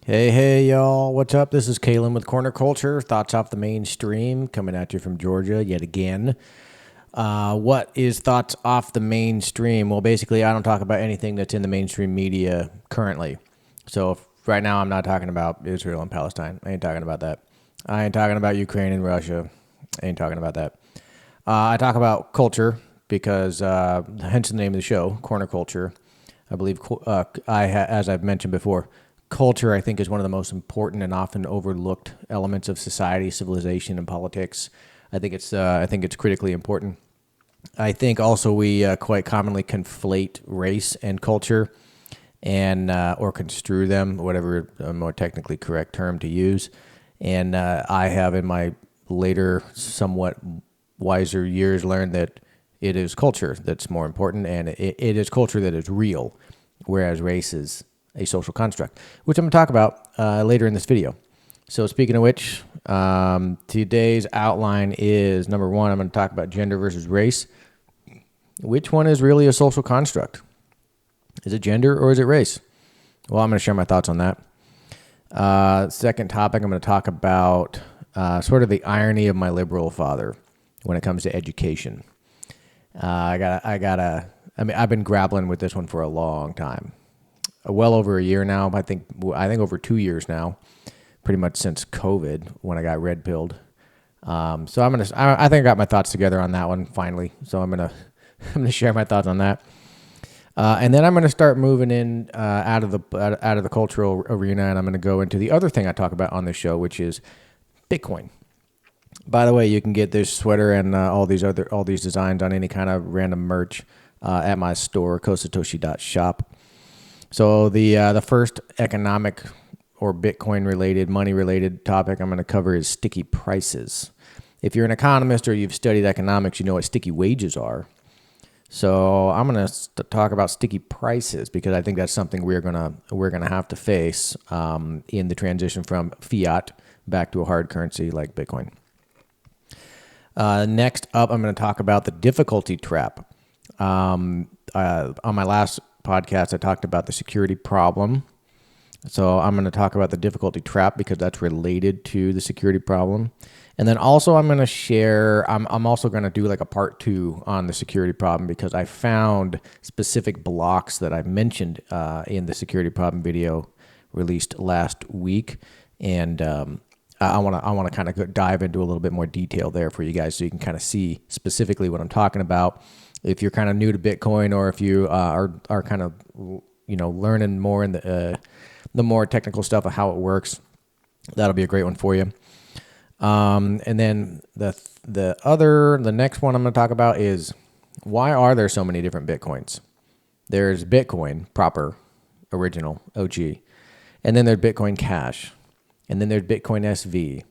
Hey, y'all. What's up? This is Kalen with Corner Culture, Thoughts Off the Mainstream, coming at you from Georgia yet again. What is Thoughts Off the Mainstream? Well, basically, I don't talk about anything that's in the mainstream media currently. So right now, I'm not talking about Israel and Palestine. I ain't talking about that. I ain't talking about Ukraine and Russia. I ain't talking about that. I talk about culture because, hence the name of the show, Corner Culture. I believe, as I've mentioned before, culture, I think, is one of the most important and often overlooked elements of society, civilization, and politics. I think it's critically important. I think also we quite commonly conflate race and culture, and or construe them, whatever a more technically correct term to use. And I have, in my later, somewhat wiser years, learned that it is culture that's more important, and it is culture that is real, whereas race is a social construct, which I'm going to talk about later in this video. So speaking of which, today's outline is, number one, I'm going to talk about gender versus race. Which one is really a social construct? Is it gender or is it race? Well, I'm going to share my thoughts on that. Second topic, I'm going to talk about sort of the irony of my liberal father when it comes to education. I've been grappling with this one for a long time. Well over a year now. I think over 2 years now, pretty much since COVID when I got red pilled. So I think I got my thoughts together on that one finally. So I'm gonna share my thoughts on that, and then I'm gonna start moving in out of the cultural arena, and I'm gonna go into the other thing I talk about on this show, which is Bitcoin. By the way, you can get this sweater and all these designs on any kind of random merch at my store, COSATOSHI.shop. So the first economic or Bitcoin-related, money-related topic I'm going to cover is sticky prices. If you're an economist or you've studied economics, you know what sticky wages are. So I'm going to talk about sticky prices because I think that's something we're gonna have to face in the transition from fiat back to a hard currency like Bitcoin. Next up, I'm going to talk about the difficulty trap. On my last podcast, I talked about the security problem. So I'm going to talk about the difficulty trap because that's related to the security problem. And then also I'm going to share, I'm also going to do like a part 2 on the security problem because I found specific blocks that I mentioned in the security problem video released last week. And I want to kind of dive into a little bit more detail there for you guys so you can kind of see specifically what I'm talking about. If you're kind of new to Bitcoin, or if you are kind of learning more in the more technical stuff of how it works, that'll be a great one for you. And then the next one I'm going to talk about is, why are there so many different Bitcoins? There's Bitcoin proper, original, OG, and then there's Bitcoin Cash, and then there's Bitcoin SV,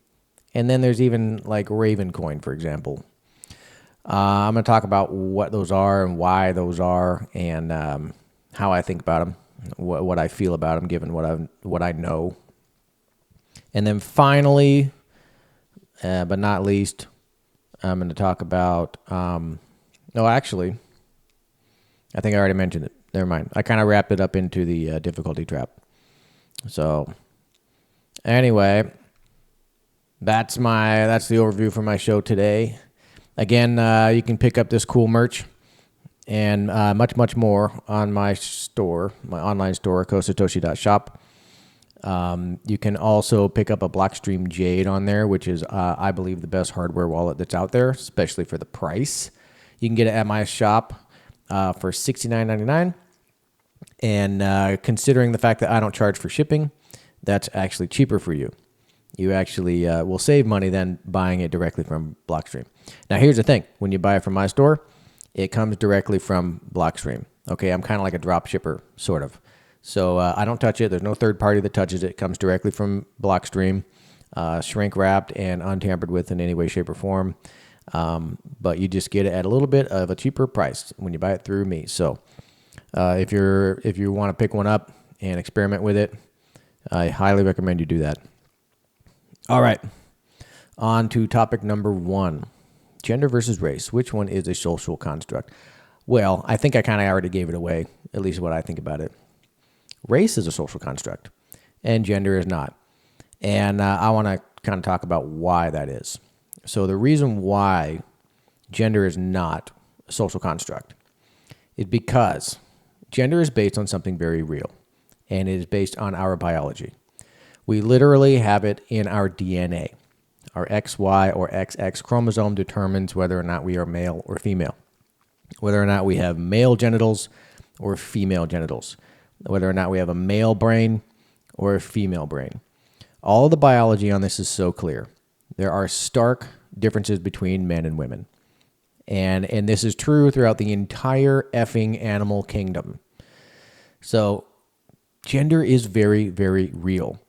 and then there's even like Raven Coin, for example. I'm going to talk about what those are and why those are, and how I think about them, what I feel about them, given what I know. And then finally, but not least, I'm going to talk about. Actually, I think I already mentioned it. Never mind. I kind of wrapped it up into the difficulty trap. So, anyway, that's the overview for my show today. Again, you can pick up this cool merch and much more on my store, my online store, COSATOSHI.shop. You can also pick up a BLOCKSTREAM JADE on there, which is, I believe, the best hardware wallet that's out there, especially for the price. You can get it at my shop for $69.99. And considering the fact that I don't charge for shipping, that's actually cheaper for you. You actually will save money than buying it directly from BLOCKSTREAM. Now, here's the thing. When you buy it from my store, it comes directly from BLOCKSTREAM. Okay, I'm kind of like a drop shipper, sort of. So I don't touch it. There's no third party that touches it. It comes directly from BLOCKSTREAM, shrink wrapped and untampered with in any way, shape, or form. But you just get it at a little bit of a cheaper price when you buy it through me. So if you want to pick one up and experiment with it, I highly recommend you do that. All right, on to topic number 1, gender versus race. Which one is a social construct? Well, I think I kind of already gave it away, at least what I think about it. Race is a social construct. and gender is not. And I want to kind of talk about why that is. So the reason why gender is not a social construct is because gender is based on something very real, and it is based on our biology. We literally have it in our DNA. Our XY or XX chromosome determines whether or not we are male or female, whether or not we have male genitals or female genitals, whether or not we have a male brain or a female brain. All the biology on this is so clear. There are stark differences between men and women. And this is true throughout the entire effing animal kingdom. So gender is very, very real.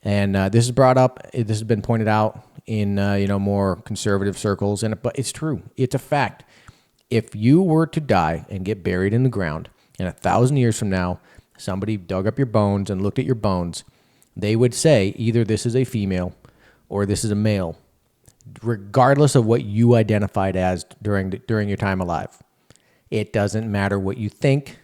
And this is brought up, this has been pointed out in more conservative circles, but it's true. It's a fact. If you were to die and get buried in the ground, and 1,000 years from now, somebody dug up your bones and looked at your bones, they would say either this is a female or this is a male, regardless of what you identified as during your time alive. It doesn't matter what you think.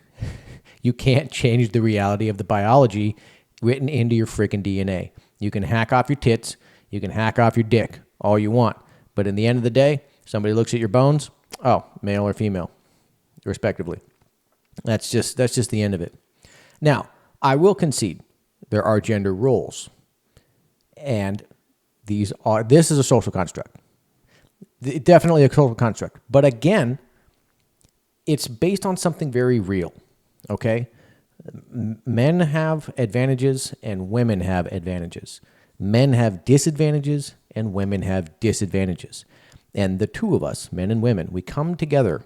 You can't change the reality of the biology written into your freaking DNA. You can hack off your tits, you can hack off your dick, all you want. But in the end of the day, somebody looks at your bones, oh, male or female, respectively. That's just the end of it. Now, I will concede there are gender roles, and this is a social construct. Definitely a social construct. But again, it's based on something very real, okay? Men have advantages and women have advantages. Men have disadvantages and women have disadvantages. And the two of us, men and women, we come together,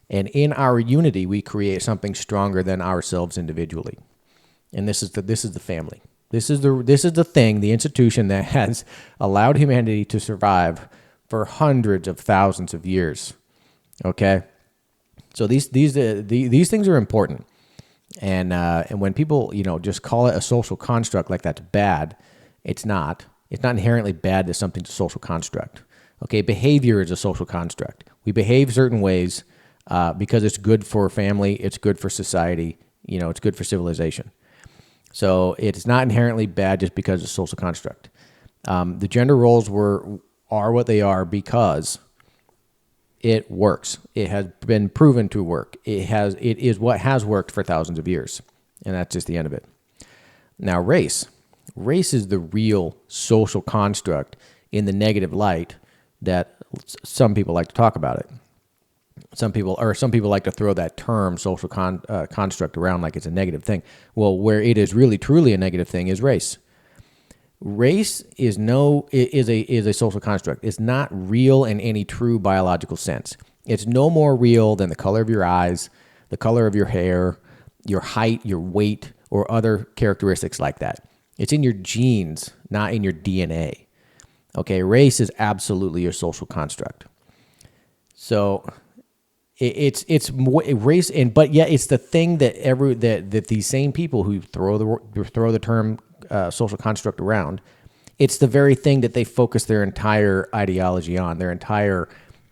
and in our unity, we create something stronger than ourselves individually. And this is the family. This is the thing, the institution that has allowed humanity to survive for hundreds of thousands of years. Okay, so these things are important, and when people just call it a social construct like that's bad, it's not. It's not inherently bad that something's a social construct. Okay, behavior is a social construct. We behave certain ways because it's good for family, it's good for society, it's good for civilization. So it's not inherently bad just because it's a social construct. The gender roles are what they are because it works. It has been proven to work. It is what has worked for thousands of years, and that's just the end of it. Now, race is the real social construct in the negative light that some people like to talk about it. Some people like to throw that term social construct around like it's a negative thing. Well, where it is really truly a negative thing is race. Race is a social construct. It's not real in any true biological sense. It's no more real than the color of your eyes, the color of your hair, your height, your weight, or other characteristics like that. It's in your genes, not in your DNA. Okay, race is absolutely your social construct. So it's race, but yet it's the thing that these same people who throw the term social construct around, it's the very thing that they focus their entire ideology on, their entire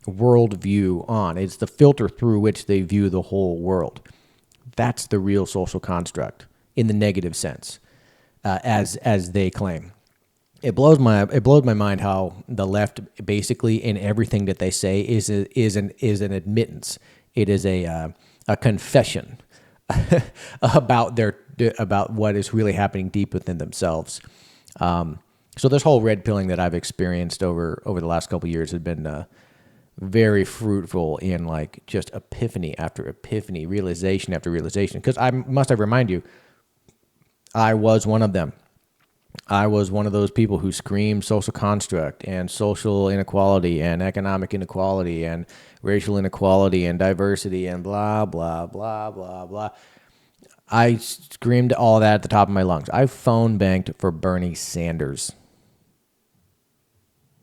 worldview on. It's the filter through which they view the whole world. That's the real social construct in the negative sense, as they claim. It blows my mind how the left basically in everything that they say is an admittance. It is a confession about what is really happening deep within themselves. So this whole red pilling that I've experienced over the last couple of years has been very fruitful in like just epiphany after epiphany, realization after realization. Because I must remind you, I was one of them. I was one of those people who screamed social construct and social inequality and economic inequality and racial inequality and diversity and blah, blah, blah, blah, blah. I screamed all that at the top of my lungs. I phone banked for Bernie Sanders.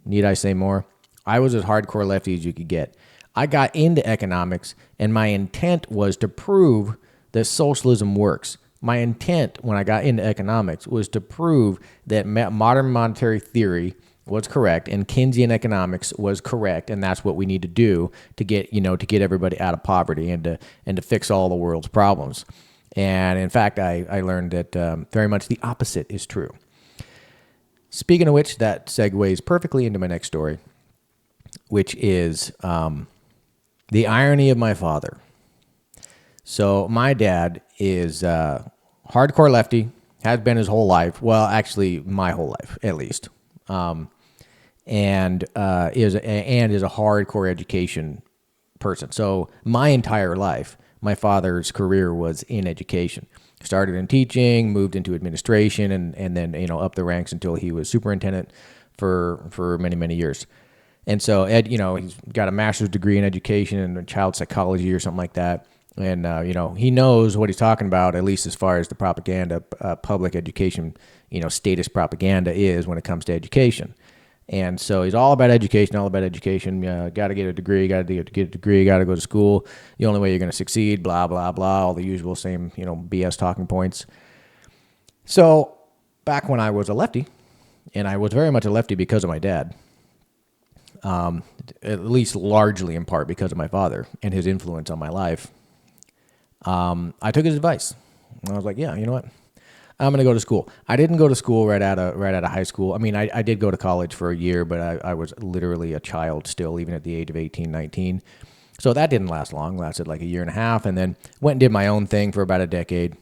Need I say more? I was as hardcore lefty as you could get. I got into economics, and my intent was to prove that socialism works. My intent when I got into economics was to prove that modern monetary theory was correct and Keynesian economics was correct, and that's what we need to do to get everybody out of poverty and to fix all the world's problems. And in fact, I learned that very much the opposite is true. Speaking of which, that segues perfectly into my next story, which is the irony of my father. So my dad is hardcore lefty, has been his whole life. Well, actually, my whole life, at least. And is a hardcore education person. So my entire life, my father's career was in education. Started in teaching, moved into administration, and then up the ranks until he was superintendent for many, many years. And so Ed, he's got a master's degree in education and child psychology or something like that. And he knows what he's talking about, at least as far as the propaganda, public education, status propaganda is when it comes to education. And so he's all about education, got to get a degree, got to get a degree, got to go to school. The only way you're going to succeed, blah, blah, blah, all the usual same, BS talking points. So back when I was a lefty, and I was very much a lefty because of my dad, at least largely in part because of my father and his influence on my life, I took his advice. I was like, yeah, you know what? I'm going to go to school. I didn't go to school right out of high school. I mean, I did go to college for a year, but I was literally a child still, even at the age of 18, 19. So that didn't last long. Lasted like a year and a half, and then went and did my own thing for about a decade,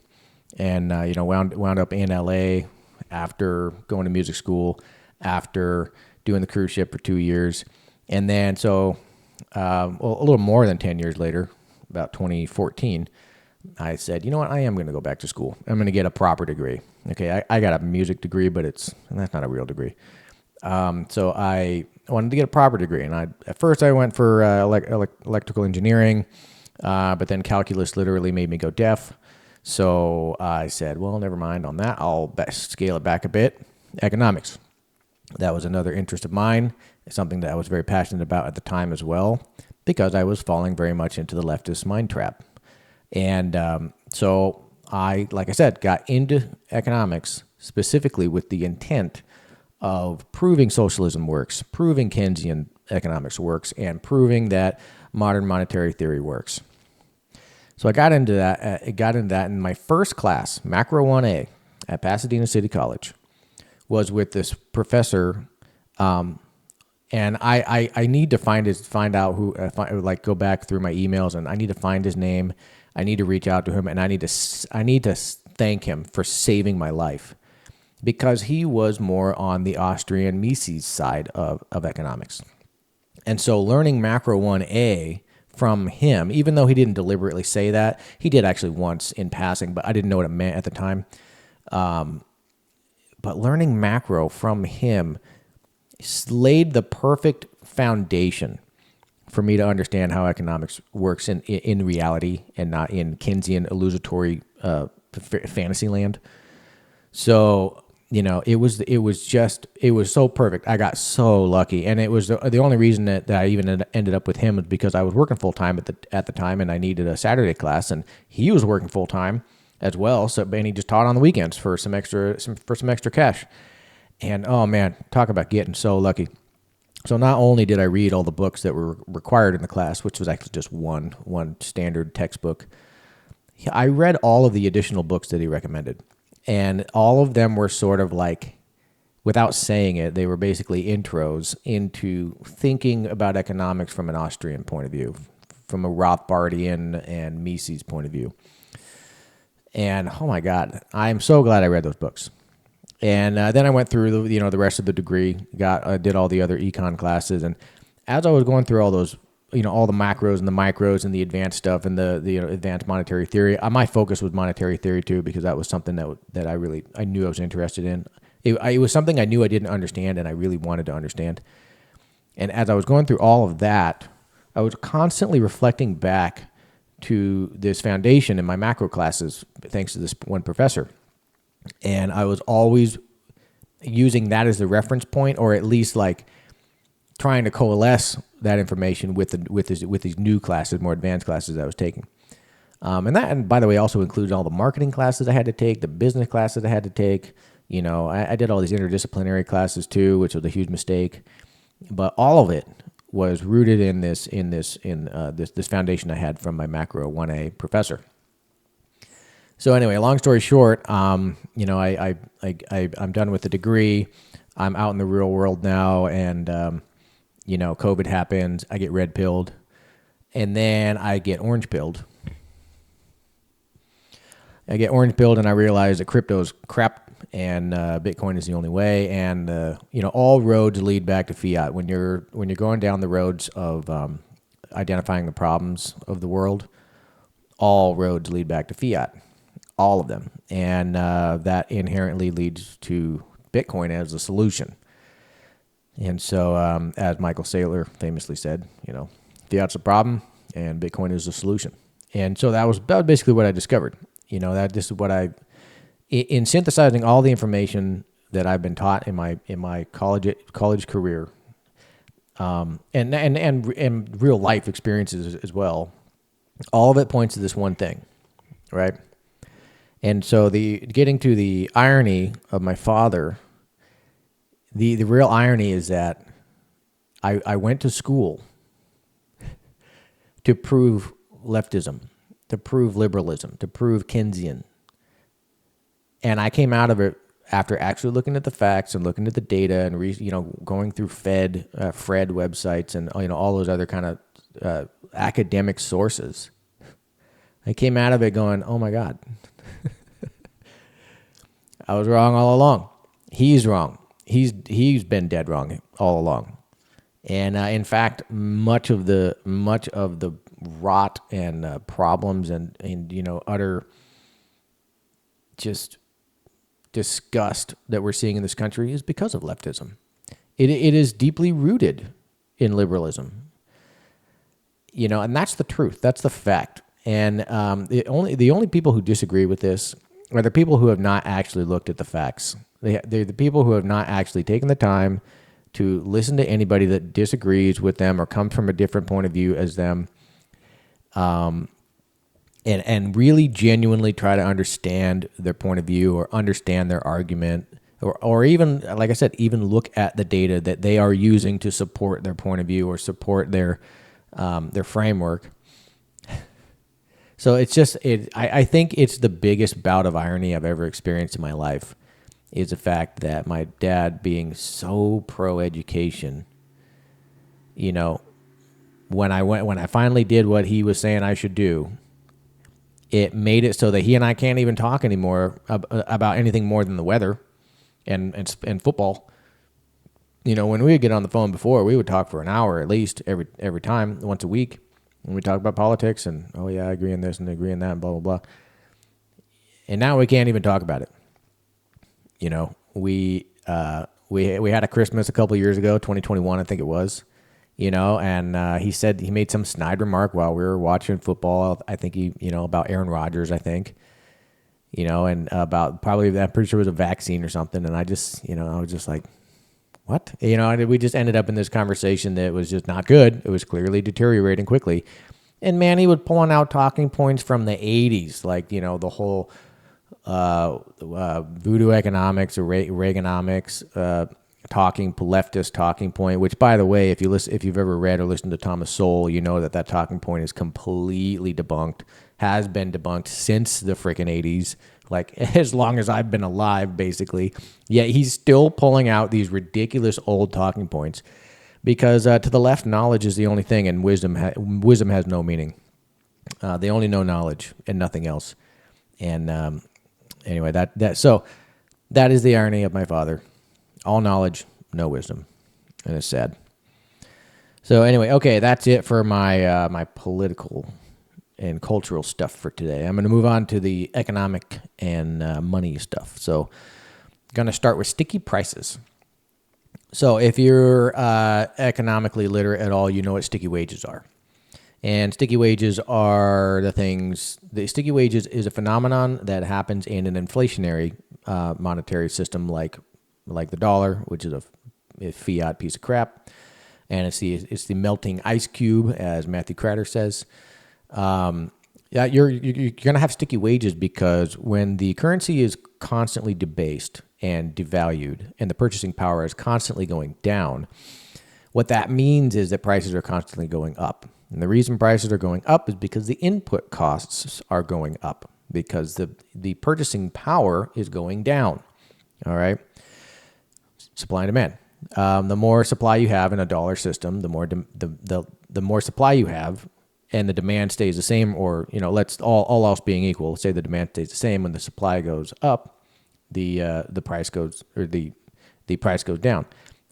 and wound up in LA after going to music school, after doing the cruise ship for 2 years, and then a little more than 10 years later, about 2014. I said, you know what, I am going to go back to school. I'm going to get a proper degree. Okay, I got a music degree, but that's not a real degree. So I wanted to get a proper degree. And at first I went for electrical engineering, but then calculus literally made me go deaf. So I said, well, never mind on that. I'll scale it back a bit. Economics. That was another interest of mine. It's something that I was very passionate about at the time as well, because I was falling very much into the leftist mind trap. And so I, like I said, got into economics specifically with the intent of proving socialism works, proving Keynesian economics works, and proving that modern monetary theory works. So I got into that. In my first class, Macro 1A at Pasadena City College, was with this professor. And I need to go back through my emails, and I need to find his name. I need to reach out to him, and I need to thank him for saving my life, because he was more on the Austrian Mises side of economics. And so learning Macro 1A from him, even though he didn't deliberately say that, he did actually once in passing, but I didn't know what it meant at the time. But learning macro from him laid the perfect foundation for me to understand how economics works in reality and not in Keynesian illusory fantasy land. So, it was so perfect. I got so lucky. And it was the only reason that I even ended up with him was because I was working full time at the time, and I needed a Saturday class, and he was working full time as well. And he just taught on the weekends for some extra cash. And oh man, talk about getting so lucky. So not only did I read all the books that were required in the class, which was actually just one standard textbook, I read all of the additional books that he recommended. And all of them were sort of like, without saying it, they were basically intros into thinking about economics from an Austrian point of view, from a Rothbardian and Mises point of view. And oh my God, I'm so glad I read those books. And then I went through the rest of the degree, did all the other econ classes, and as I was going through all those, all the macros and the micros and the advanced stuff and the advanced monetary theory, my focus was monetary theory too, because that was something that I knew I was interested in. It was something I knew I didn't understand and I really wanted to understand. And as I was going through all of that, I was constantly reflecting back to this foundation in my macro classes, thanks to this one professor. And I was always using that as the reference point, or at least like trying to coalesce that information with these new classes, more advanced classes I was taking. And by the way, also included all the marketing classes I had to take, the business classes I had to take. I did all these interdisciplinary classes too, which was a huge mistake. But all of it was rooted in this foundation I had from my Macro 1A professor. So anyway, long story short, you know, I'm done with the degree. I'm out in the real world now, and you know, COVID happens. I get red pilled, and then I get orange pilled. And I realize that crypto's crap, and Bitcoin is the only way. And you know, all roads lead back to fiat. When you're going down the roads of identifying the problems of the world, all roads lead back to fiat, all of them, and that inherently leads to Bitcoin as a solution. And so, as Michael Saylor famously said, you know, fiat's a problem, and Bitcoin is the solution. And so that was basically what I discovered. You know, that this is what in synthesizing all the information that I've been taught in my college career, and real life experiences as well. All of it points to this one thing, right? And so getting to the irony of my father, the real irony is that I went to school to prove leftism, to prove liberalism, to prove Keynesian. And I came out of it after actually looking at the facts and looking at the data and you know, going through Fred websites and, you know, all those other kind of academic sources. I came out of it going, oh my God, I was wrong all along. He's wrong. He's been dead wrong all along. And in fact, much of the rot and problems and you know, utter just disgust that we're seeing in this country is because of leftism. It is deeply rooted in liberalism. You know, and that's the truth. That's the fact. And the only people who disagree with this are the people who have not actually looked at the facts. They're the people who have not actually taken the time to listen to anybody that disagrees with them or comes from a different point of view as them, and really genuinely try to understand their point of view or understand their argument, or even, like I said, even look at the data that they are using to support their point of view or support their framework. So it's just, I think it's the biggest bout of irony I've ever experienced in my life, is the fact that my dad, being so pro-education, you know, when I finally did what he was saying I should do, it made it so that he and I can't even talk anymore about anything more than the weather and football. You know, when we would get on the phone before, we would talk for an hour at least every time, once a week. And we talk about politics and, oh yeah, I agree on this and I agree on that and blah, blah, blah. And now we can't even talk about it. You know, we had a Christmas a couple years ago, 2021, I think it was, you know, and he said he made some snide remark while we were watching football. I think about Aaron Rodgers, I think, you know, and about probably, I'm pretty sure it was a vaccine or something. And I was just like, what? You know, we just ended up in this conversation that was just not good. It was clearly deteriorating quickly. And man, he was pulling out talking points from the 80s, like, you know, the whole voodoo economics or Reaganomics leftist talking point, which, by the way, if you've ever read or listened to Thomas Sowell, you know that talking point is completely debunked, has been debunked since the frickin' 80s, like as long as I've been alive, basically. Yet he's still pulling out these ridiculous old talking points because to the left, knowledge is the only thing, and wisdom has no meaning. They only know knowledge and nothing else. And anyway, so that is the irony of my father. All knowledge, no wisdom, and it's sad. So anyway, okay, that's it for my my political and cultural stuff for today. I'm going to move on to the economic and money stuff. So I'm going to start with sticky prices. So if you're economically literate at all, you know what sticky wages are. And sticky wages are the sticky wages is a phenomenon that happens in an inflationary monetary system like the dollar, which is a fiat piece of crap. And it's the melting ice cube, as Matthew Cratter says. Yeah, you're going to have sticky wages because when the currency is constantly debased and devalued and the purchasing power is constantly going down, what that means is that prices are constantly going up. And the reason prices are going up is because the input costs are going up. because the purchasing power is going down. All right. Supply and demand. The more supply you have in a dollar system, the more the more supply you have, and the demand stays the same, or let's all else being equal, say the demand stays the same. When the supply goes up, the price goes, or the price goes down.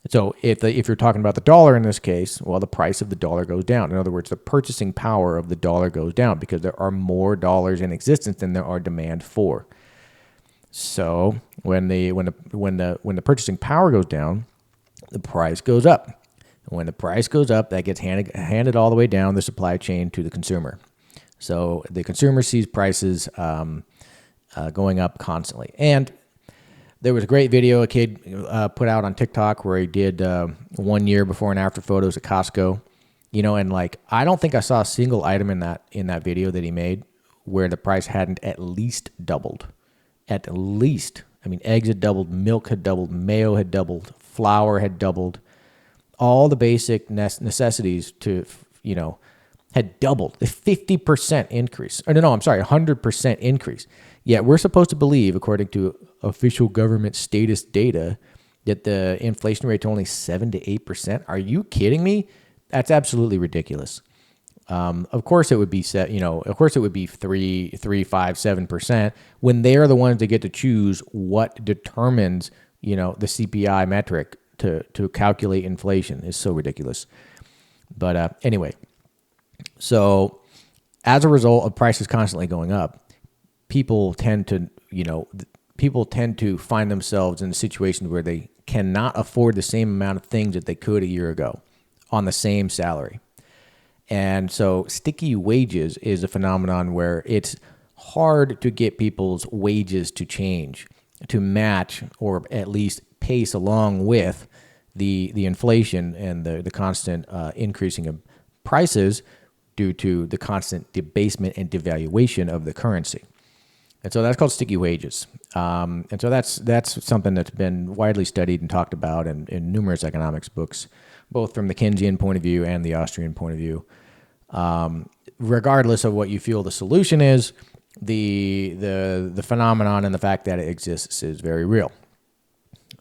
So if you're talking about the dollar in this case, well, the price of the dollar goes down. In other words, the purchasing power of the dollar goes down because there are more dollars in existence than there are demand for. So when the purchasing power goes down, the price goes up. And when the price goes up, that gets handed all the way down the supply chain to the consumer. So the consumer sees prices going up constantly. And there was a great video a kid put out on TikTok where he did 1 year before and after photos at Costco. And like, I don't think I saw a single item in that video that he made where the price hadn't at least doubled. At least. I mean, eggs had doubled, milk had doubled, mayo had doubled, flour had doubled. All the basic necessities had doubled. A 50% increase. Or no, I'm sorry, 100% increase. Yet we're supposed to believe, according to official government status data, that the inflation rate is only 7 to 8%. Are you kidding me? That's absolutely ridiculous. Of course it would be set, of course it would be 3, 5, 7% when they are the ones that get to choose what determines, the CPI metric to calculate inflation. Is so ridiculous. But anyway, so as a result of prices constantly going up, people tend to find themselves in a situation where they cannot afford the same amount of things that they could a year ago on the same salary. And so sticky wages is a phenomenon where it's hard to get people's wages to change, to match, or at least pace along with the inflation and the constant increasing of prices due to the constant debasement and devaluation of the currency. And so that's called sticky wages. And so that's something that's been widely studied and talked about in numerous economics books, both from the Keynesian point of view and the Austrian point of view. Regardless of what you feel the solution is, the phenomenon and the fact that it exists is very real.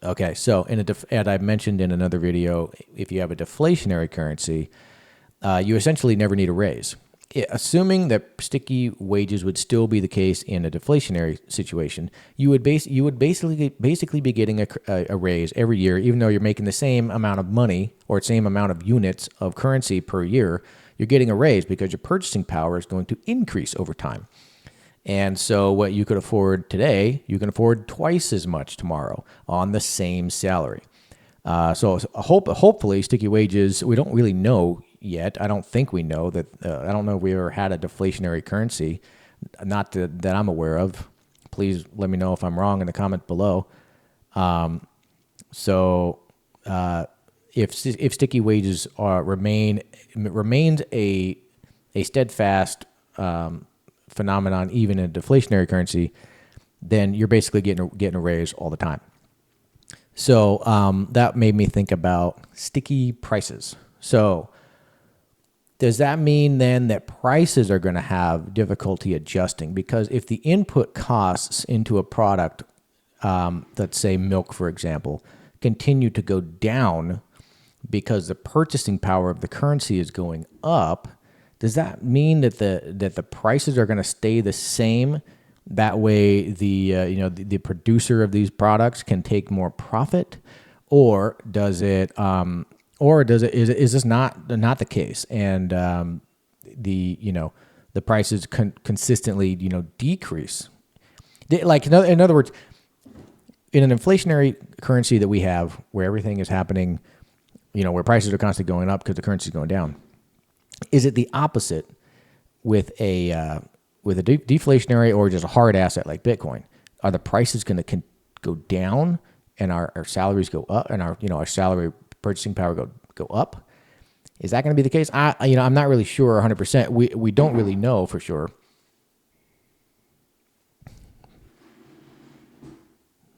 Okay, so as I mentioned in another video, if you have a deflationary currency, you essentially never need a raise. Assuming that sticky wages would still be the case in a deflationary situation, you would basically be getting a raise every year, even though you're making the same amount of money or same amount of units of currency per year. You're getting a raise because your purchasing power is going to increase over time. And so what you could afford today, you can afford twice as much tomorrow on the same salary. So hopefully sticky wages, we don't really know yet. I don't think we know that. I don't know if we ever had a deflationary currency, not that I'm aware of. Please let me know if I'm wrong in the comments below. If sticky wages remains a steadfast phenomenon, even in a deflationary currency, then you're basically getting a raise all the time. So that made me think about sticky prices. So does that mean then that prices are going to have difficulty adjusting? Because if the input costs into a product, let's say milk, for example, continue to go down because the purchasing power of the currency is going up, does that mean that the prices are going to stay the same? That way, the producer of these products can take more profit, or is this not the case? And the prices consistently decrease. In other words, in an inflationary currency that we have, where everything is happening, where prices are constantly going up because the currency is going down, is it the opposite with a deflationary or just a hard asset like Bitcoin? Are the prices going to go down and our salaries go up, and our salary purchasing power go up? Is that going to be the case? I'm not really sure 100%. We don't really know for sure.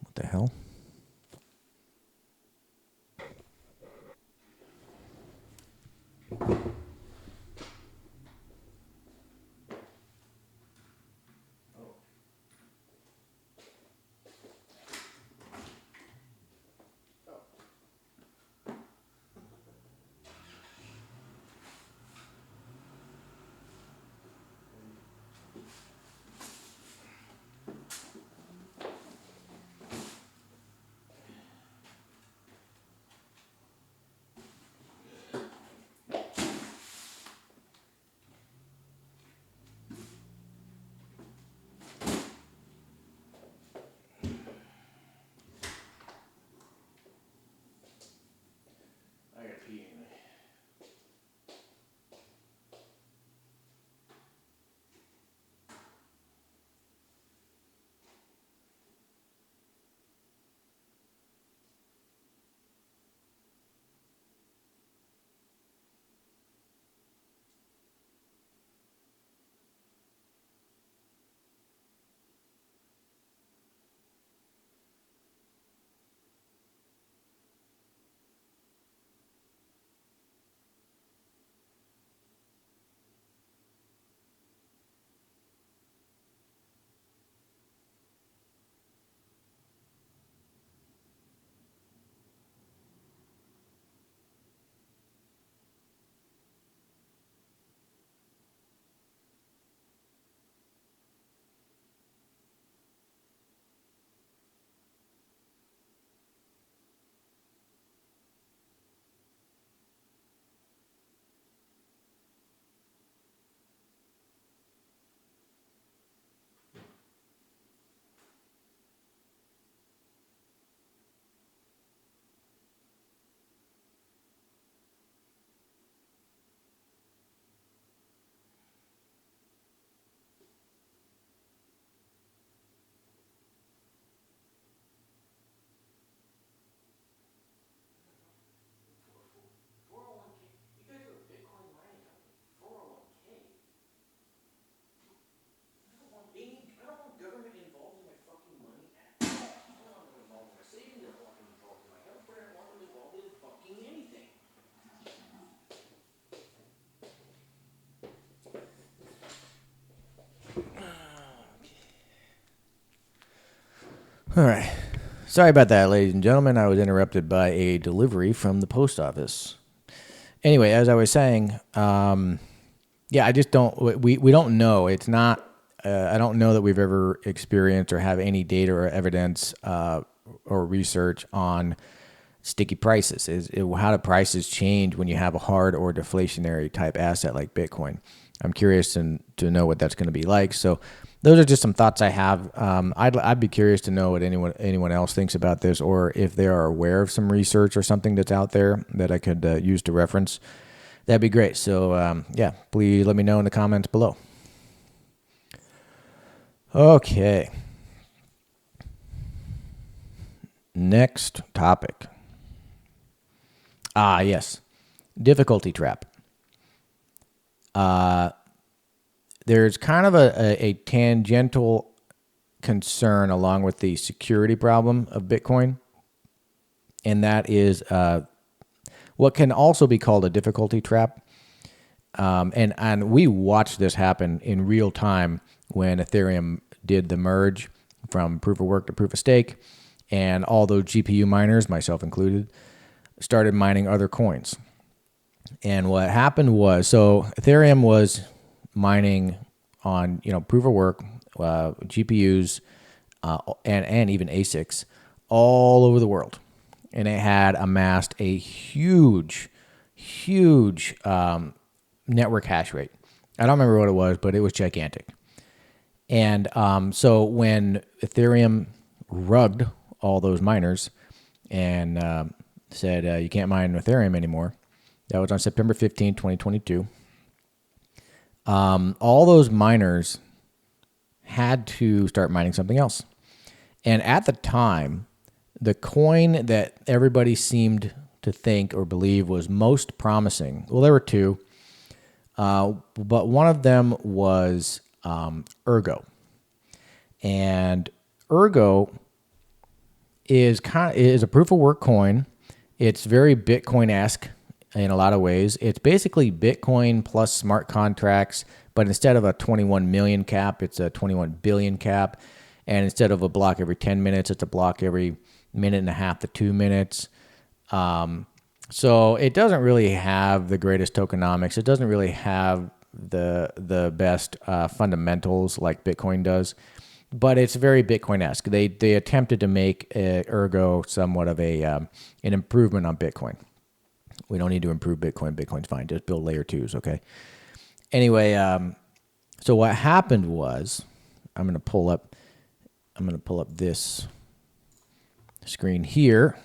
What the hell? All right. Sorry about that, ladies and gentlemen. I was interrupted by a delivery from the post office. Anyway, as I was saying, yeah, I just don't. We don't know. It's not. I don't know that we've ever experienced or have any data or evidence or research on sticky prices. How do prices change when you have a hard or deflationary type asset like Bitcoin? I'm curious to know what that's going to be like. So those are just some thoughts I have. I'd be curious to know what anyone else thinks about this, or if they are aware of some research or something that's out there that I could use to reference. That'd be great. So yeah, please let me know in the comments below. Okay. Next topic. Yes. Difficulty trap. There's kind of a tangential concern along with the security problem of Bitcoin, and that is what can also be called a difficulty trap. And we watched this happen in real time when Ethereum did the merge from proof of work to proof of stake, and all those GPU miners, myself included, started mining other coins. And what happened was, so Ethereum was mining on, proof of work, GPUs, and even ASICs all over the world. And it had amassed a huge network hash rate. I don't remember what it was, but it was gigantic. And so when Ethereum rugged all those miners and said, you can't mine Ethereum anymore, that was on September 15, 2022. All those miners had to start mining something else. And at the time, the coin that everybody seemed to think or believe was most promising, well, there were two, but one of them was Ergo. And Ergo is a proof of work coin. It's very Bitcoin-esque in a lot of ways. It's basically Bitcoin plus smart contracts, but instead of a 21 million cap, it's a 21 billion cap. And instead of a block every 10 minutes, it's a block every minute and a half to 2 minutes. So it doesn't really have the greatest tokenomics. It doesn't really have the best fundamentals like Bitcoin does, but it's very Bitcoin-esque. They attempted to make Ergo somewhat of an improvement on Bitcoin. We don't need to improve Bitcoin. Bitcoin's fine. Just build layer 2s, okay? Anyway, so what happened was, I'm going to pull up this screen here.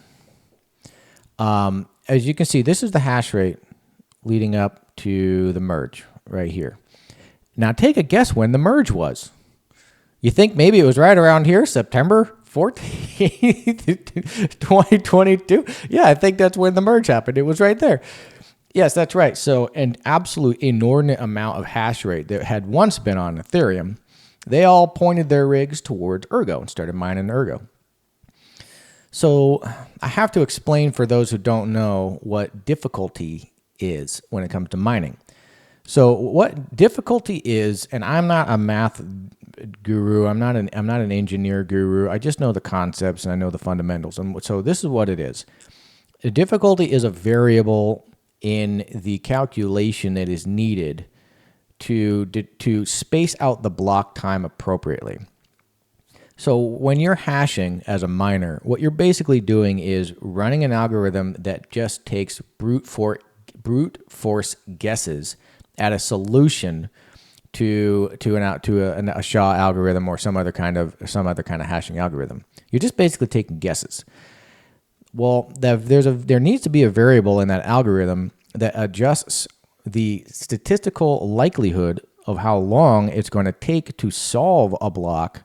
As you can see, this is the hash rate leading up to the merge right here. Now take a guess when the merge was. You think maybe it was right around here, September 14th, 2022? Yeah, I think that's when the merge happened. It was right there. Yes, that's right. So an absolute inordinate amount of hash rate that had once been on Ethereum, they all pointed their rigs towards Ergo and started mining Ergo. So I have to explain for those who don't know what difficulty is when it comes to mining. So what difficulty is, and I'm not a math guru, I'm not an engineer guru. I just know the concepts and I know the fundamentals. And so this is what it is. The difficulty is a variable in the calculation that is needed to space out the block time appropriately. So when you're hashing as a miner, what you're basically doing is running an algorithm that just takes brute force guesses at a solution to a SHA algorithm or some other kind of hashing algorithm. You're just basically taking guesses. Well, there needs to be a variable in that algorithm that adjusts the statistical likelihood of how long it's going to take to solve a block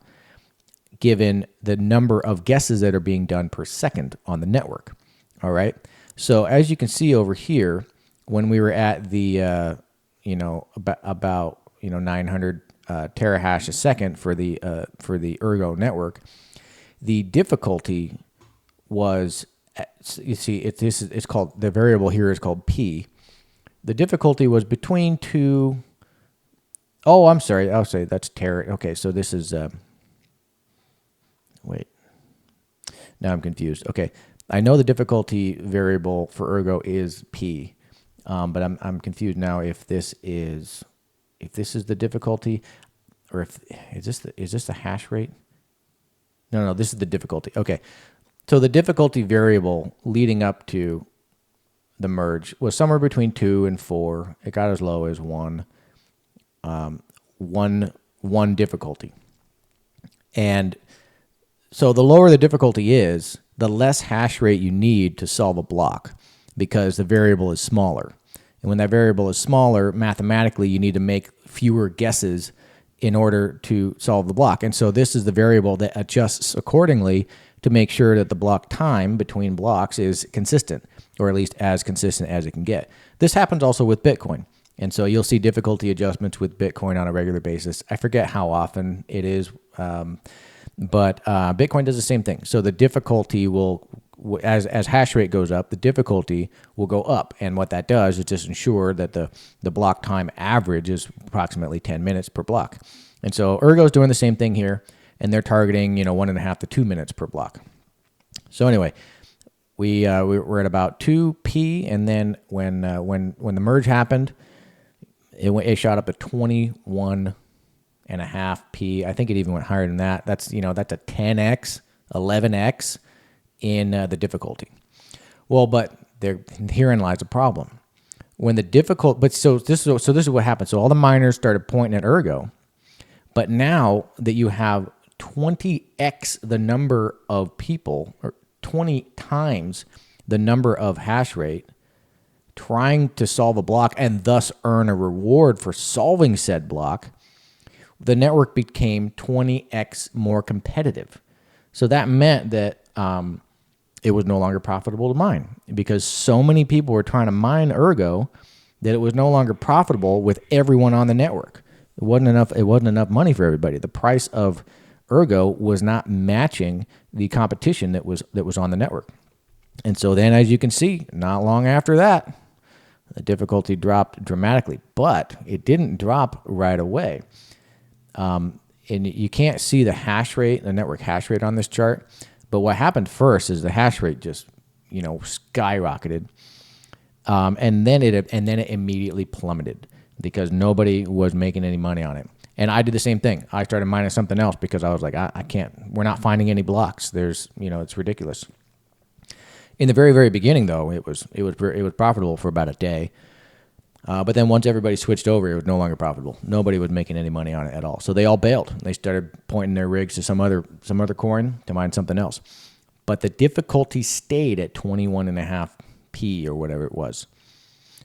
given the number of guesses that are being done per second on the network. All right. So as you can see over here, when we were at the about 900 terahash a second for the Ergo network, the difficulty was, you see, it's called, the variable here is called P. The difficulty was between two. Oh, I'm sorry. I'll say that's tera. Okay, so this is wait. Now I'm confused. Okay, I know the difficulty variable for Ergo is P, but I'm confused now if this is the difficulty, or if is this the hash rate? No, this is the difficulty. Okay, so the difficulty variable leading up to the merge was somewhere between 2 and 4. It got as low as 1. One difficulty. And so the lower the difficulty is, the less hash rate you need to solve a block, because the variable is smaller. And when that variable is smaller, mathematically you need to make fewer guesses in order to solve the block. And so this is the variable that adjusts accordingly to make sure that the block time between blocks is consistent, or at least as consistent as it can get. This happens also with Bitcoin. And so you'll see difficulty adjustments with Bitcoin on a regular basis. I forget how often it is, but Bitcoin does the same thing. So the difficulty will, as hash rate goes up, the difficulty will go up. And what that does is just ensure that the block time average is approximately 10 minutes per block. And so Ergo is doing the same thing here, and they're targeting 1.5 to 2 minutes per block. So anyway, we're at about 2p, and then when the merge happened, it shot up to 21.5p. I think it even went higher than that. That's a 10x, 11x in the difficulty. Well, but herein lies a problem. When the so this is what happened. So all the miners started pointing at Ergo, but now that you have 20x the number of people, or 20 times the number of hash rate trying to solve a block and thus earn a reward for solving said block, the network became 20x more competitive. So that meant that it was no longer profitable to mine, because so many people were trying to mine Ergo that it was no longer profitable with everyone on the network. It wasn't enough money for everybody. The price of Ergo was not matching the competition that was on the network. And so then, as you can see, not long after that, the difficulty dropped dramatically, but it didn't drop right away. And you can't see the hash rate, the network hash rate on this chart. But what happened first is the hash rate just, skyrocketed. And then it immediately plummeted because nobody was making any money on it. And I did the same thing. I started mining something else because I was like, I can't, we're not finding any blocks. It's ridiculous. In the very, very beginning, though, it was profitable for about a day. But then once everybody switched over, it was no longer profitable. Nobody was making any money on it at all. So they all bailed. They started pointing their rigs to some other coin to mine something else. But the difficulty stayed at 21.5p or whatever it was.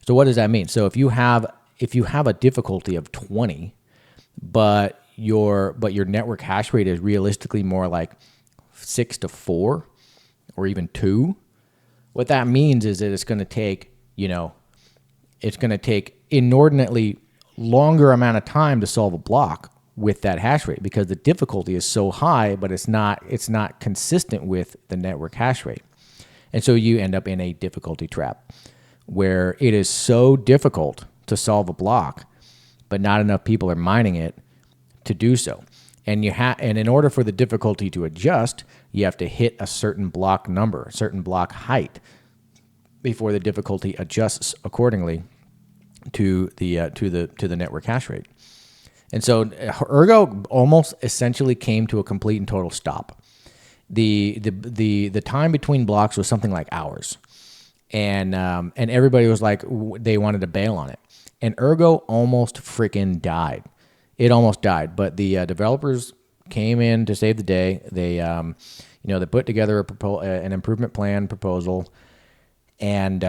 So what does that mean? So if you have a difficulty of 20, but your network hash rate is realistically more like 6 to 4 or even 2, what that means is that it's going to take inordinately longer amount of time to solve a block with that hash rate, because the difficulty is so high, but it's not consistent with the network hash rate. And so you end up in a difficulty trap where it is so difficult to solve a block, but not enough people are mining it to do so. And and in order for the difficulty to adjust, you have to hit a certain block number, a certain block height, before the difficulty adjusts accordingly to the network hash rate. And so Ergo almost essentially came to a complete and total stop. The time between blocks was something like hours, and everybody was like, they wanted to bail on it, and Ergo almost freaking died. It almost died, but the developers came in to save the day. They they put together an improvement plan proposal, and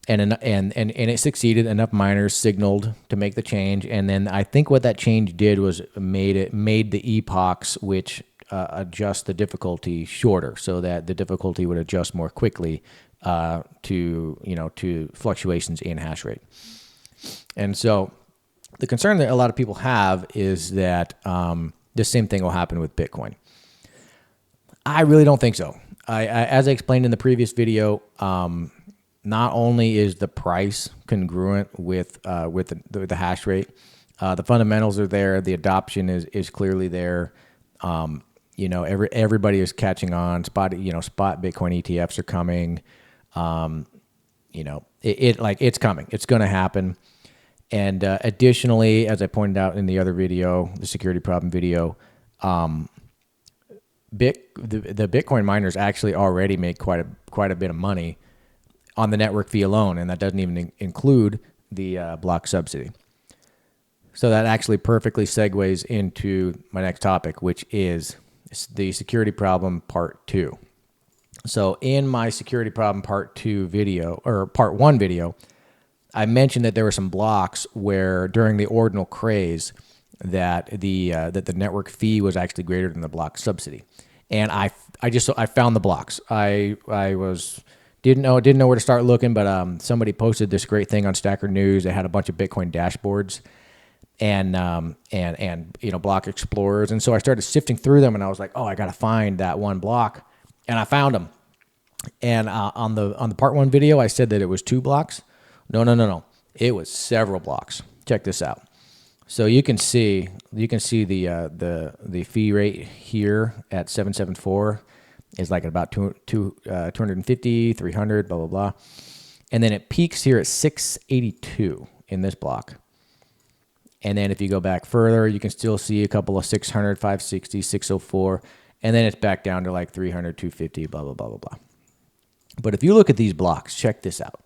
it succeeded. Enough miners signaled to make the change, and then I think what that change did was made the epochs which adjust the difficulty shorter, so that the difficulty would adjust more quickly to fluctuations in hash rate. And so the concern that a lot of people have is that the same thing will happen with Bitcoin. I really don't think so. As I explained in the previous video, not only is the price congruent with the hash rate, the fundamentals are there, the adoption is clearly there, Everybody is catching on. Spot Bitcoin ETFs are coming. It's coming. It's going to happen. And additionally, as I pointed out in the other video, the security problem video, the Bitcoin miners actually already make quite a bit of money on the network fee alone, and that doesn't even include the block subsidy. So that actually perfectly segues into my next topic, which is the security problem part 2. So in my security problem part 2 video, or part 1 video, I mentioned that there were some blocks where during the ordinal craze that the network fee was actually greater than the block subsidy. And I found the blocks. I didn't know where to start looking, but somebody posted this great thing on Stacker News. They had a bunch of Bitcoin dashboards and block explorers, and so I started sifting through them, and I was like, oh, I got to find that one block, and I found them. And on the part 1 video, I said that it was 2 blocks. No. It was several blocks. Check this out. So you can see the fee rate here at 774 is like about 250, 300, blah, blah, blah. And then it peaks here at 682 in this block. And then if you go back further, you can still see a couple of 600, 560, 604. And then it's back down to like 300, 250, blah, blah, blah, blah, blah. But if you look at these blocks, check this out.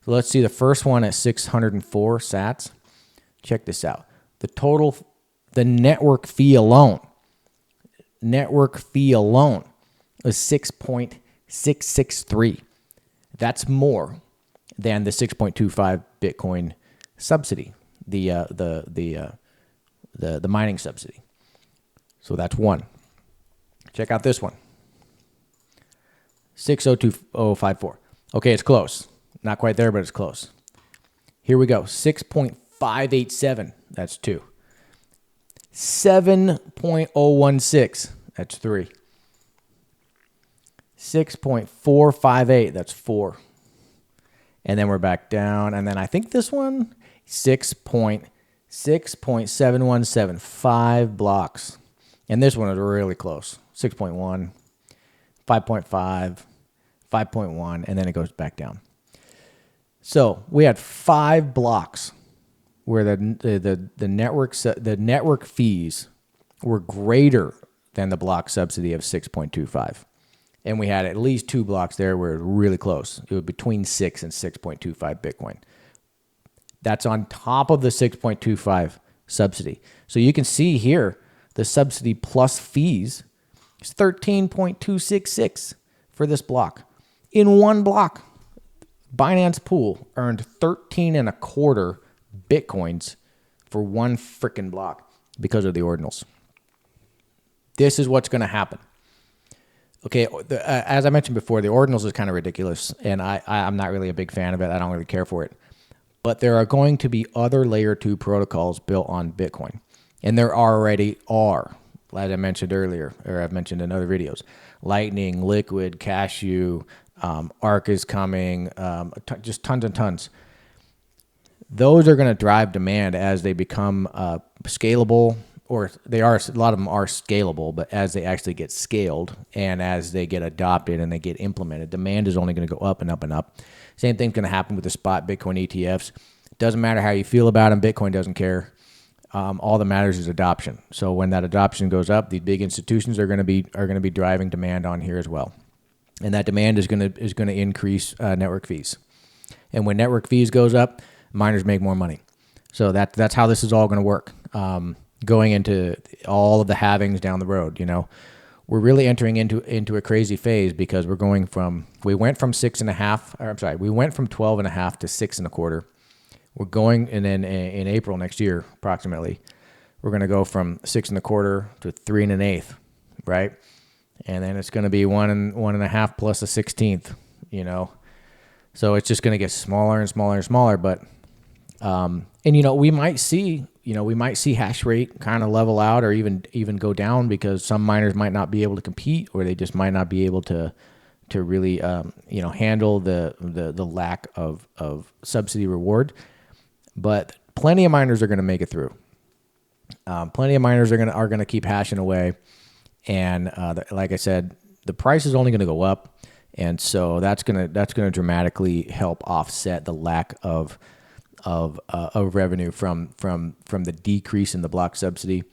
So let's see the first one at 604 sats. Check this out. The network fee alone is 6.663. That's more than the 6.25 Bitcoin subsidy, the mining subsidy. So that's one. Check out this one. 602.054. Okay, it's close. Not quite there, but it's close. Here we go. 6.587. That's 2. 7.016. That's 3. 6.458. That's 4. And then we're back down. And then I think this one, 6.717. 5 blocks. And this one is really close. 6.1, 5.5, 5.1, and then it goes back down. So we had 5 blocks where the network fees were greater than the block subsidy of 6.25. And we had at least 2 blocks there where it was really close. It was between 6 and 6.25 Bitcoin. That's on top of the 6.25 subsidy. So you can see here the subsidy plus fees is 13.266 for this block. In one block, Binance Pool earned 13 and a quarter Bitcoins for one freaking block because of the ordinals. This is what's going to happen. Okay, as I mentioned before, the ordinals is kind of ridiculous, and I'm not really a big fan of it. I don't really care for it. But there are going to be other layer 2 protocols built on Bitcoin, and there already are, as I mentioned earlier, or I've mentioned in other videos. Lightning, Liquid, Cashew, Arc is coming, just tons and tons. Those are going to drive demand as they become scalable, or they are. A lot of them are scalable, but as they actually get scaled and as they get adopted and they get implemented, demand is only going to go up and up and up. Same thing's going to happen with the spot Bitcoin ETFs. Doesn't matter how you feel about them. Bitcoin doesn't care. All that matters is adoption. So when that adoption goes up, these big institutions are going to be driving demand on here as well, and that demand is going to increase network fees. And when network fees goes up, miners make more money. So that's how this is all going to work. Going into all of the halvings down the road, we're really entering into a crazy phase because we went from 6.5. We went from 12.5 to 6.25. We're going, and then in April next year, approximately, we're going to go from 6.25 to 3 1/8, right? And then it's going to be 1.5 plus a 16th, So it's just going to get smaller and smaller and smaller. But we might see hash rate kind of level out or even go down because some miners might not be able to compete, or they just might not be able to really handle the lack of subsidy reward. But plenty of miners are going to make it through. Plenty of miners are going to keep hashing away, And like I said, the price is only going to go up, and so that's gonna dramatically help offset the lack of revenue from the decrease in the block subsidy.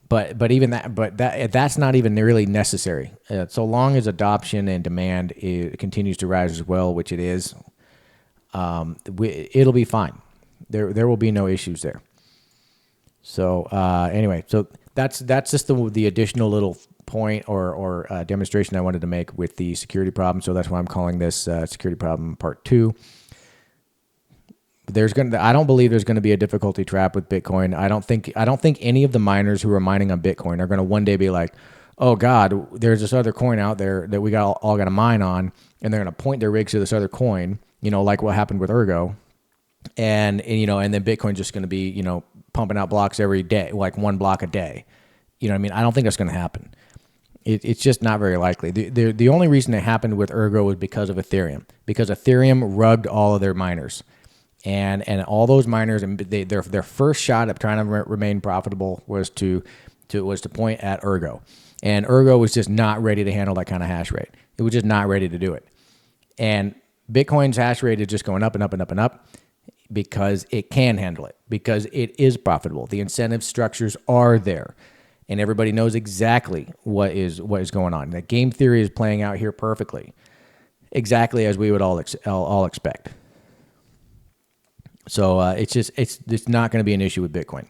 But even that's not even really necessary. So long as adoption and demand continues to rise as well, which it is, it'll be fine. There will be no issues there. So anyway, so that's just the additional little point or demonstration I wanted to make with the security problem. So that's why I'm calling this security problem part 2. I don't believe there's going to be a difficulty trap with Bitcoin. I don't think any of the miners who are mining on Bitcoin are going to one day be like, oh God, there's this other coin out there that we all got to mine on, and they're going to point their rigs to this other coin, like what happened with Ergo, and then Bitcoin's just going to be, pumping out blocks every day, like 1 block a day. You know what I mean? I don't think that's going to happen. It's just not very likely. The only reason it happened with Ergo was because of Ethereum, because Ethereum rugged all of their miners. And all those miners, and their first shot at trying to remain profitable was to point at Ergo, and Ergo was just not ready to handle that kind of hash rate. It was just not ready to do it. And Bitcoin's hash rate is just going up and up and up and up because it can handle it, because it is profitable. The incentive structures are there, and everybody knows exactly what is going on. The game theory is playing out here perfectly, exactly as we would all expect. So it's not going to be an issue with Bitcoin.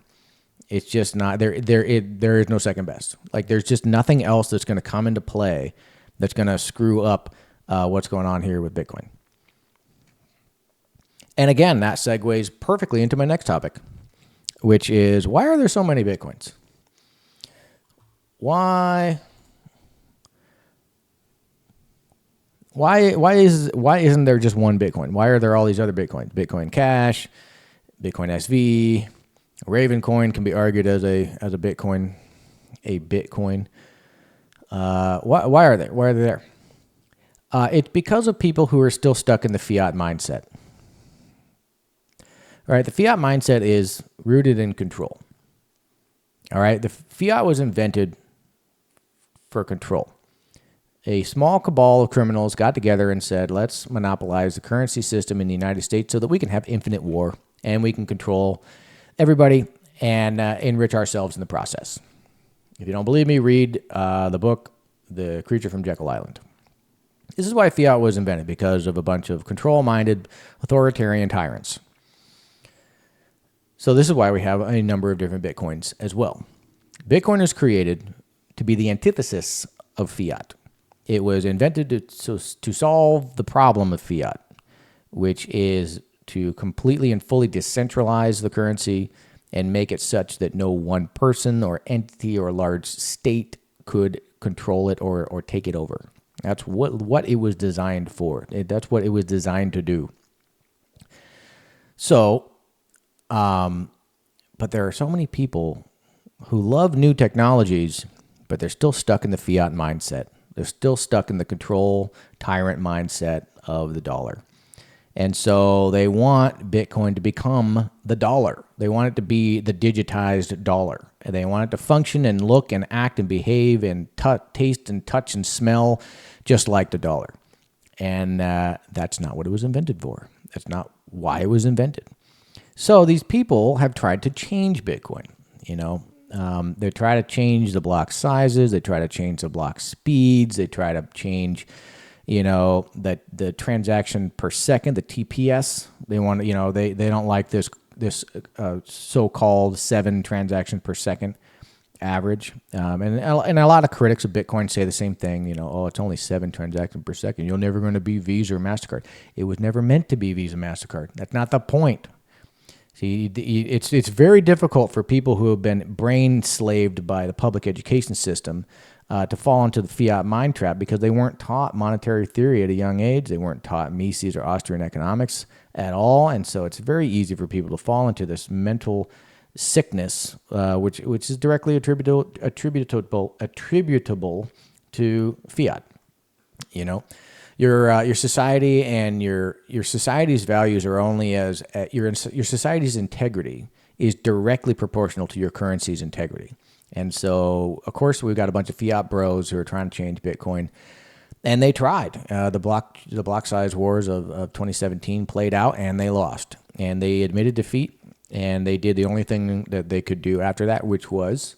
It's just not there. There is no second best. Like, there's just nothing else that's going to come into play that's going to screw up what's going on here with Bitcoin. And again, that segues perfectly into my next topic, which is, why are there so many Bitcoins? Why isn't there just one Bitcoin? Why are there all these other Bitcoins? Bitcoin Cash, Bitcoin SV, Ravencoin can be argued as a Bitcoin, Why are they there? It's because of people who are still stuck in the fiat mindset. All right, the fiat mindset is rooted in control. All right, the fiat was invented for control. A small cabal of criminals got together and said, let's monopolize the currency system in the United States so that we can have infinite war and we can control everybody and enrich ourselves in the process. If you don't believe me, read the book, The Creature from Jekyll Island. This is why fiat was invented, because of a bunch of control-minded authoritarian tyrants. So this is why we have a number of different Bitcoins as well. Bitcoin was created to be the antithesis of fiat. It was invented to solve the problem of fiat, which is to completely and fully decentralize the currency and make it such that no one person or entity or large state could control it or take it over. That's what it was designed for. That's what it was designed to do. So, but there are so many people who love new technologies, but they're still stuck in the fiat mindset. They're still stuck in the control tyrant mindset of the dollar. And so they want Bitcoin to become the dollar. They want it to be the digitized dollar. And they want it to function and look and act and behave and taste and touch and smell just like the dollar. And that's not what it was invented for. That's not why it was invented. So these people have tried to change Bitcoin. They try to change the block sizes. They try to change the block speeds. They try to change, the transaction per second, the TPS. They want, they don't like this so-called 7 transactions per second average. And a lot of critics of Bitcoin say the same thing. It's only 7 transactions per second. You're never going to be Visa or MasterCard. It was never meant to be Visa, MasterCard. That's not the point. See, it's very difficult for people who have been brain slaved by the public education system to fall into the fiat mind trap, because they weren't taught monetary theory at a young age. They weren't taught Mises or Austrian economics at all, and so it's very easy for people to fall into this mental sickness, which is directly attributable to fiat. Your society and your society's values are only as your society's integrity is directly proportional to your currency's integrity. And so, of course, we've got a bunch of fiat bros who are trying to change Bitcoin. And they tried. The block size wars of 2017 played out, and they lost. And they admitted defeat, and they did the only thing that they could do after that, which was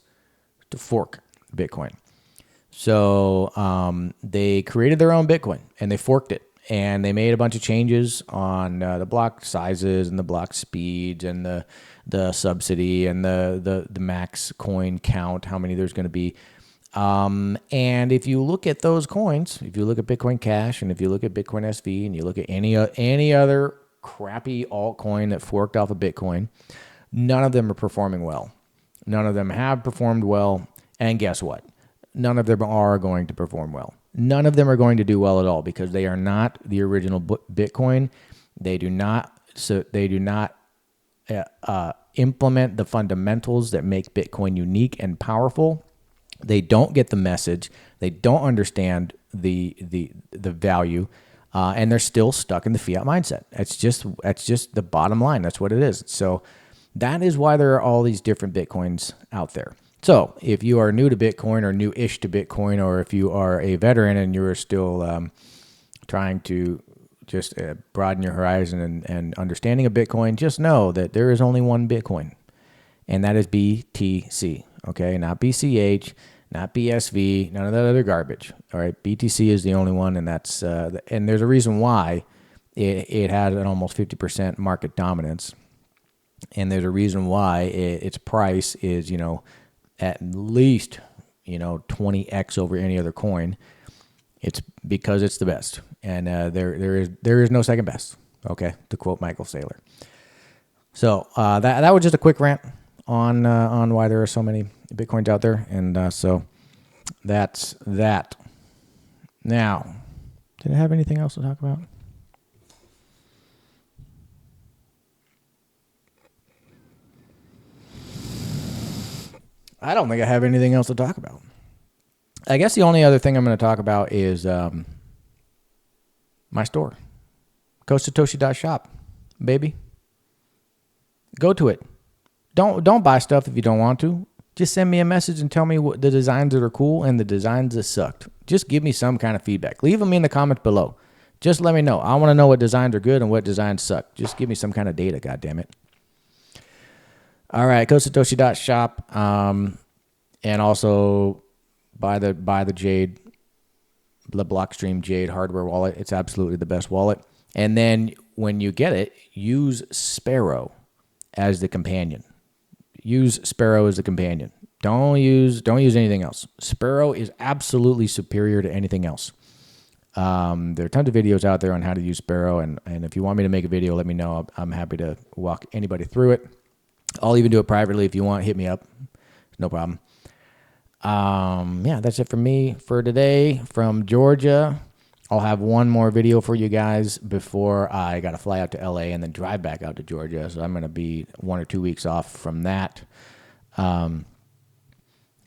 to fork Bitcoin. So they created their own Bitcoin, and they forked it. And they made a bunch of changes on the block sizes and the block speeds and the subsidy and the max coin count, how many there's going to be. And if you look at those coins, if you look at Bitcoin Cash and if you look at Bitcoin SV and you look at any other crappy altcoin that forked off of Bitcoin, none of them are performing well. None of them have performed well. And guess what? None of them are going to perform well. None of them are going to do well at all because they are not the original Bitcoin. They do not implement the fundamentals that make Bitcoin unique and powerful. They don't get the message. They don't understand the value, and they're still stuck in the fiat mindset. That's just the bottom line. That's what it is. So that is why there are all these different Bitcoins out there. So if you are new to Bitcoin or new-ish to Bitcoin, or if you are a veteran and you're still trying to just broaden your horizon and understanding of Bitcoin, just know that there is only one Bitcoin, and that is BTC. Okay, not BCH, not BSV, none of that other garbage. All right, BTC is the only one, and that's and there's a reason why it had an almost 50% market dominance, and there's a reason why its price is at least 20x over any other coin. It's because it's the best, and there is no second best. Okay, to quote Michael Saylor. So that was just a quick rant on why there are so many Bitcoins out there, and so that's that. Now, did I have anything else to talk about? I don't think I have anything else to talk about. I guess the only other thing I'm going to talk about is my store, COSATOSHI.shop, baby. Go to it. Don't buy stuff if you don't want to. Just send me a message and tell me what the designs that are cool and the designs that sucked. Just give me some kind of feedback. Leave them in the comments below. Just let me know. I want to know what designs are good and what designs suck. Just give me some kind of data, goddammit. All right, COSATOSHI.shop, and also buy the JADE, the BLOCKSTREAM JADE hardware wallet. It's absolutely the best wallet. And then when you get it, use Sparrow as the companion. Use Sparrow as the companion. Don't use anything else. Sparrow is absolutely superior to anything else. There are tons of videos out there on how to use Sparrow, and if you want me to make a video, let me know. I'm happy to walk anybody through it. I'll even do it privately if you want. Hit me up. No problem. Yeah, that's it for me for today from Georgia. I'll have one more video for you guys before I got to fly out to LA and then drive back out to Georgia. So I'm going to be 1 or 2 weeks off from that.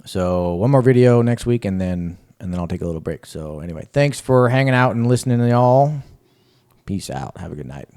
So one more video next week, and then I'll take a little break. So anyway, thanks for hanging out and listening to y'all. Peace out. Have a good night.